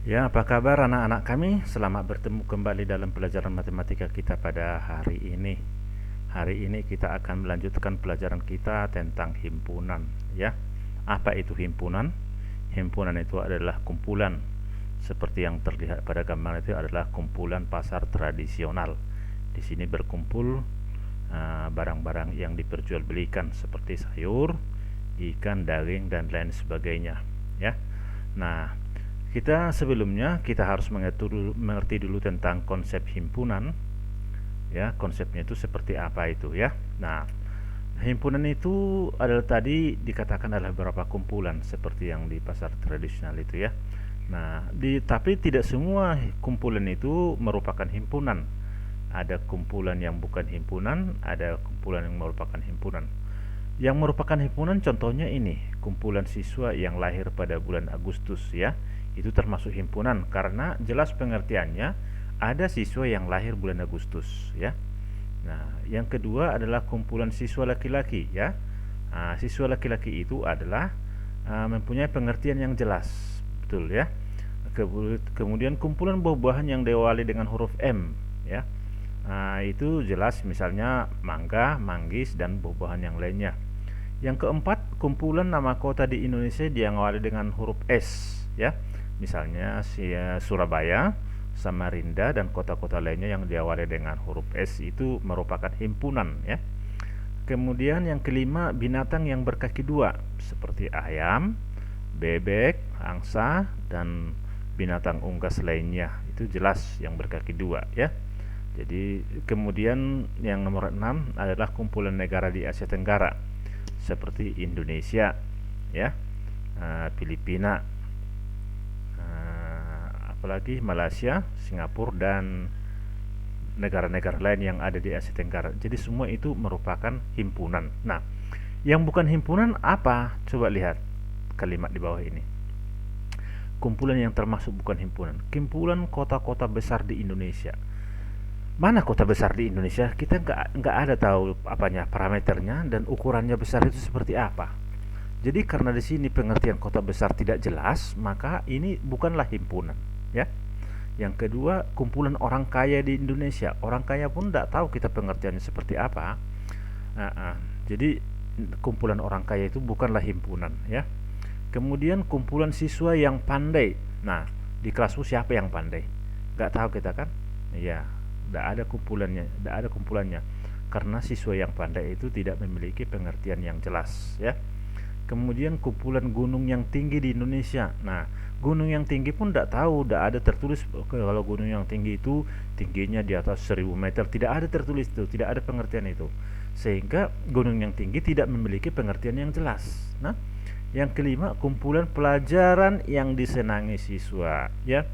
Ya, apa kabar anak-anak kami? Selamat bertemu kembali dalam pelajaran matematika kita pada hari ini. Hari ini kita akan melanjutkan pelajaran kita tentang himpunan, ya. Apa itu himpunan? Himpunan itu adalah kumpulan. Seperti yang terlihat pada gambar itu adalah kumpulan pasar tradisional. Di sini berkumpul barang-barang yang diperjualbelikan seperti sayur, ikan, daging dan lain sebagainya, ya. Nah, kita harus mengerti dulu tentang konsep himpunan, ya. Konsepnya itu seperti apa itu, ya. Nah, himpunan itu adalah tadi dikatakan adalah beberapa kumpulan seperti yang di pasar tradisional itu, ya. Nah, tapi tidak semua kumpulan itu merupakan himpunan. Ada kumpulan yang bukan himpunan, ada kumpulan yang merupakan himpunan. Yang merupakan himpunan contohnya ini, kumpulan siswa yang lahir pada bulan Agustus, ya. Itu termasuk himpunan karena jelas pengertiannya ada siswa yang lahir bulan Agustus, ya. Nah, yang kedua adalah kumpulan siswa laki-laki, ya. Nah, siswa laki-laki itu adalah mempunyai pengertian yang jelas, betul, ya. Kemudian kumpulan buah-buahan yang diawali dengan huruf M, ya. Nah, itu jelas misalnya mangga, manggis dan buah-buahan yang lainnya. Yang keempat, kumpulan nama kota di Indonesia yang diawali dengan huruf S, ya. Misalnya Surabaya, Samarinda dan kota-kota lainnya yang diawali dengan huruf S itu merupakan himpunan, ya. Kemudian yang kelima, binatang yang berkaki dua seperti ayam, bebek, angsa dan binatang unggas lainnya itu jelas yang berkaki dua, ya. Jadi kemudian yang nomor 6 adalah kumpulan negara di Asia Tenggara seperti Indonesia, ya, Filipina, apalagi Malaysia, Singapura dan negara-negara lain yang ada di Asia Tenggara. Jadi semua itu merupakan himpunan. Nah, yang bukan himpunan apa? Coba lihat kalimat di bawah ini. Kumpulan yang termasuk bukan himpunan. Kumpulan kota-kota besar di Indonesia. Mana kota besar di Indonesia? Kita nggak ada tahu apanya parameternya dan ukurannya besar itu seperti apa. Jadi karena di sini pengertian kota besar tidak jelas, maka ini bukanlah himpunan, ya. Yang kedua, kumpulan orang kaya di Indonesia. Orang kaya pun tidak tahu kita pengertiannya seperti apa. Jadi kumpulan orang kaya itu bukanlah himpunan, ya. Kemudian kumpulan siswa yang pandai. Nah, di kelasmu siapa yang pandai? Nggak tahu kita kan? Iya, tidak ada kumpulannya. Karena siswa yang pandai itu tidak memiliki pengertian yang jelas, ya. Kemudian kumpulan gunung yang tinggi di Indonesia. Nah, gunung yang tinggi pun tidak tahu, tidak ada tertulis kalau gunung yang tinggi itu tingginya di atas 1000 meter, tidak ada tertulis itu, tidak ada pengertian itu. Sehingga gunung yang tinggi tidak memiliki pengertian yang jelas. Nah, yang kelima, kumpulan pelajaran yang disenangi siswa, ya.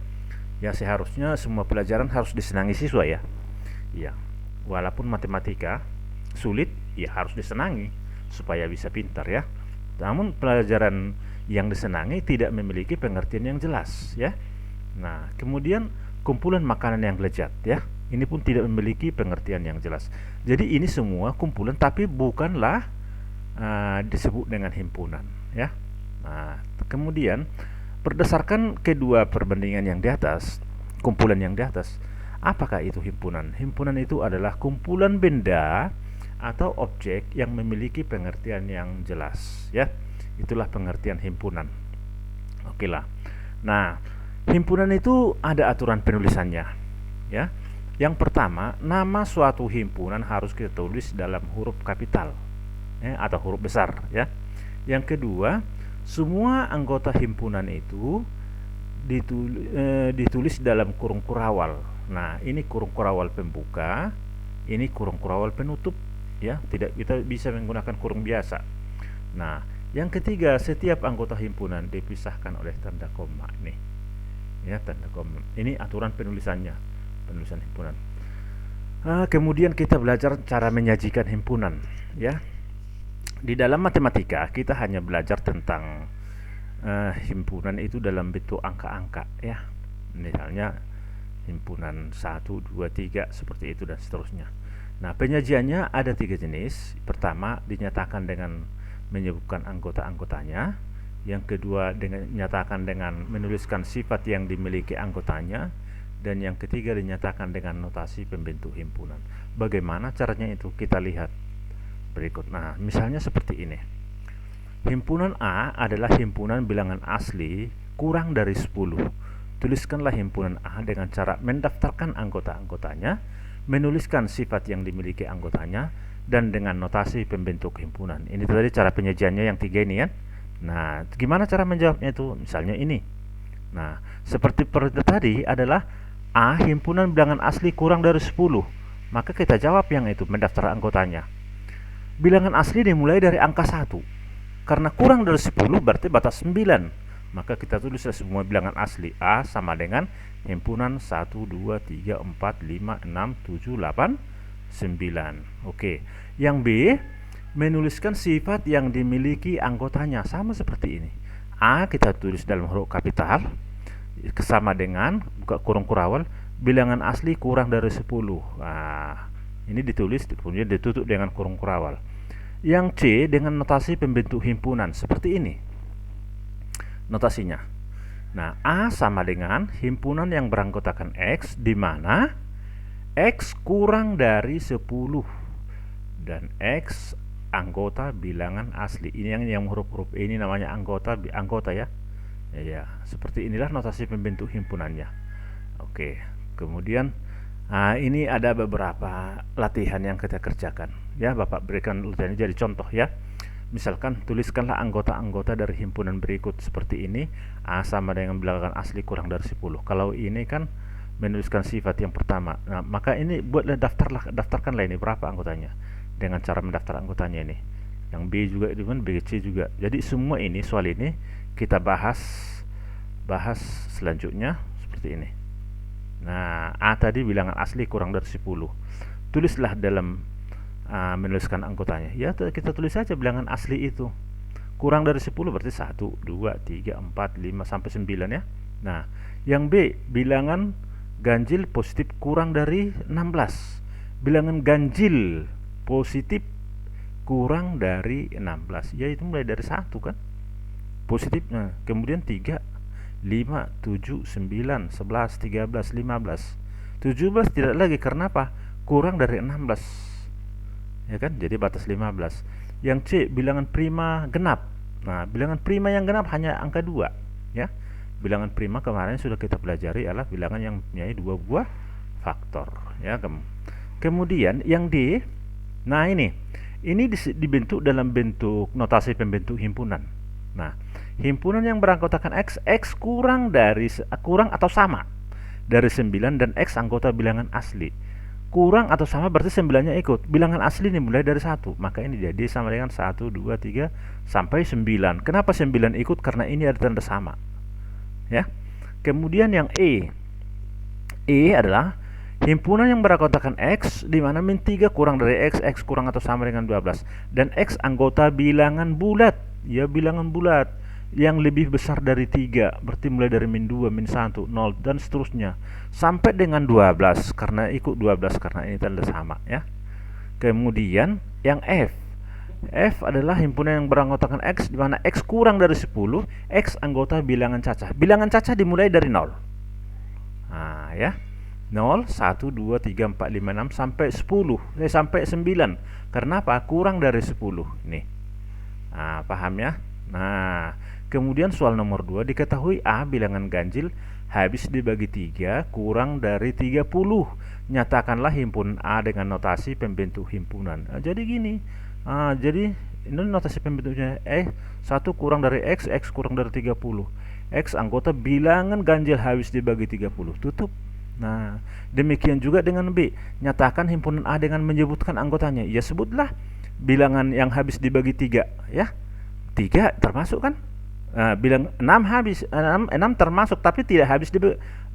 Ya seharusnya semua pelajaran harus disenangi siswa, ya. Ya. Walaupun matematika sulit, ya harus disenangi supaya bisa pintar, ya. Namun pelajaran yang disenangi tidak memiliki pengertian yang jelas, ya. Nah, kemudian kumpulan makanan yang lezat, ya. Ini pun tidak memiliki pengertian yang jelas. Jadi ini semua kumpulan tapi bukanlah disebut dengan himpunan, ya. Nah, kemudian berdasarkan kedua perbandingan yang di atas, kumpulan yang di atas, apakah itu himpunan? Himpunan itu adalah kumpulan benda atau objek yang memiliki pengertian yang jelas, ya. Itulah pengertian himpunan. Oke lah. Nah, himpunan itu ada aturan penulisannya, ya. Yang pertama, nama suatu himpunan harus kita tulis dalam huruf kapital, ya, atau huruf besar, ya. Yang kedua, semua anggota himpunan itu ditulis dalam kurung kurawal. Nah, ini kurung kurawal pembuka, ini kurung kurawal penutup, ya. Tidak kita bisa menggunakan kurung biasa. Nah, yang ketiga, setiap anggota himpunan dipisahkan oleh tanda koma ini, ya, tanda koma. Ini aturan penulisannya, penulisan himpunan. Kemudian kita belajar cara menyajikan himpunan, ya. Di dalam matematika kita hanya belajar tentang himpunan itu dalam bentuk angka-angka, ya. Misalnya himpunan 1, 2, 3 seperti itu dan seterusnya. Nah, penyajiannya ada 3 jenis. Pertama, dinyatakan dengan menyebutkan anggota-anggotanya. yang kedua dinyatakan dengan menuliskan sifat yang dimiliki anggotanya, dan yang ketiga dinyatakan dengan notasi pembentuk himpunan. Bagaimana caranya itu? Kita lihat berikut. Nah, misalnya seperti ini. Himpunan A adalah himpunan bilangan asli kurang dari 10. Tuliskanlah himpunan A dengan cara mendaftarkan anggota-anggotanya, menuliskan sifat yang dimiliki anggotanya, dan dengan notasi pembentuk himpunan. Ini tadi cara penyajiannya yang 3 ini ya. Nah, gimana cara menjawabnya itu? Misalnya ini. Nah, seperti tadi adalah A himpunan bilangan asli kurang dari 10. Maka kita jawab yang itu, mendaftar anggotanya. Bilangan asli dimulai dari angka 1. Karena kurang dari 10 berarti batas 9. Maka kita tulis semua bilangan asli. A sama dengan himpunan 1, 2, 3, 4, 5, 6, 7, 8, 9. Oke. Yang B, menuliskan sifat yang dimiliki anggotanya. Sama seperti ini. A kita tulis dalam huruf kapital, sama dengan buka kurung kurawal, bilangan asli kurang dari 10. Nah, ini ditulis, kemudian ditutup dengan kurung kurawal. Yang C dengan notasi pembentuk himpunan seperti ini notasinya. Nah, A sama dengan himpunan yang beranggotakan X, di mana X kurang dari 10 dan X anggota bilangan asli. Ini yang huruf-huruf ini namanya anggota ya. Ya, seperti inilah notasi pembentuk himpunannya. Oke, kemudian ini ada beberapa latihan yang kita kerjakan. Ya, Bapak berikan latihan jadi contoh ya. Misalkan tuliskanlah anggota-anggota dari himpunan berikut seperti ini. A sama dengan bilangan asli kurang dari 10. Kalau ini kan menuliskan sifat yang pertama. Nah, maka ini buatlah daftarkanlah ini berapa anggotanya dengan cara mendaftar anggotanya ini. Yang B juga dengan B, C juga. Jadi semua ini soal ini kita bahas selanjutnya seperti ini. Nah, A tadi bilangan asli kurang dari 10. Tulislah dalam menuliskan anggotanya. Ya, kita tulis saja bilangan asli itu. Kurang dari 10 berarti 1, 2, 3, 4, 5 sampai 9 ya. Nah, yang B bilangan ganjil positif kurang dari 16. Bilangan ganjil positif kurang dari 16. Ya, itu mulai dari 1 kan. Positifnya. Kemudian 3, 5, 7, 9, 11, 13, 15. 17 tidak lagi, karena apa? Kurang dari 16. Ya kan? Jadi batas 15. Yang C bilangan prima genap. Nah, bilangan prima yang genap hanya angka 2, ya. Bilangan prima kemarin sudah kita pelajari adalah bilangan yang mempunyai 2 buah faktor, ya. Kemudian yang D, nah ini dibentuk dalam bentuk notasi pembentuk himpunan. Nah, himpunan yang beranggotakan X kurang atau sama dari 9 dan X anggota bilangan asli. Kurang atau sama berarti 9-nya ikut. Bilangan asli ini mulai dari 1. Maka ini jadi sama dengan 1, 2, 3 sampai 9. Kenapa 9 ikut? Karena ini ada tanda sama. Ya. Kemudian yang E. E adalah himpunan yang beranggotakan X di mana min 3 kurang dari X kurang atau sama dengan 12 dan X anggota bilangan bulat. Ya, bilangan bulat yang lebih besar dari 3, berarti mulai dari min 2, min 1, 0 dan seterusnya sampai dengan 12 karena ikut 12 karena ini tanda sama ya. Kemudian yang F. F adalah himpunan yang beranggotakan X di mana X kurang dari 10, X anggota bilangan cacah. Bilangan cacah dimulai dari 0. Nah, ya. 0, 1, 2, 3, 4, 5, 6 sampai 10, sampai 9. Karena apa? Kurang dari 10. Nih. Nah, paham ya? Nah, kemudian soal nomor 2, diketahui A bilangan ganjil habis dibagi 3 kurang dari 30. Nyatakanlah himpunan A dengan notasi pembentuk himpunan. Nah, jadi gini. Jadi ini notasi pembentuknya 1 kurang dari X kurang dari 30. X anggota bilangan ganjil habis dibagi 30. Tutup. Nah, demikian juga dengan B. Nyatakan himpunan A dengan menyebutkan anggotanya. Ya, sebutlah bilangan yang habis dibagi 3 ya. 3 termasuk kan? Bilang 6 termasuk tapi tidak habis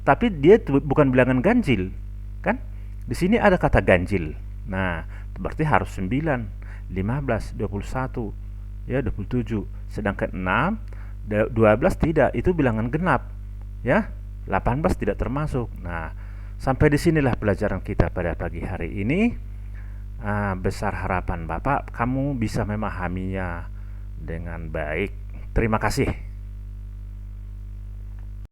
tapi dia bukan bilangan ganjil kan? Di sini ada kata ganjil. Nah, berarti harus 9, 15, 21, ya 27. Sedangkan 6, 12 tidak, itu bilangan genap. Ya, 18 tidak termasuk. Nah, sampai di sinilah pelajaran kita pada pagi hari ini. Besar harapan Bapak kamu bisa memahaminya dengan baik. Terima kasih.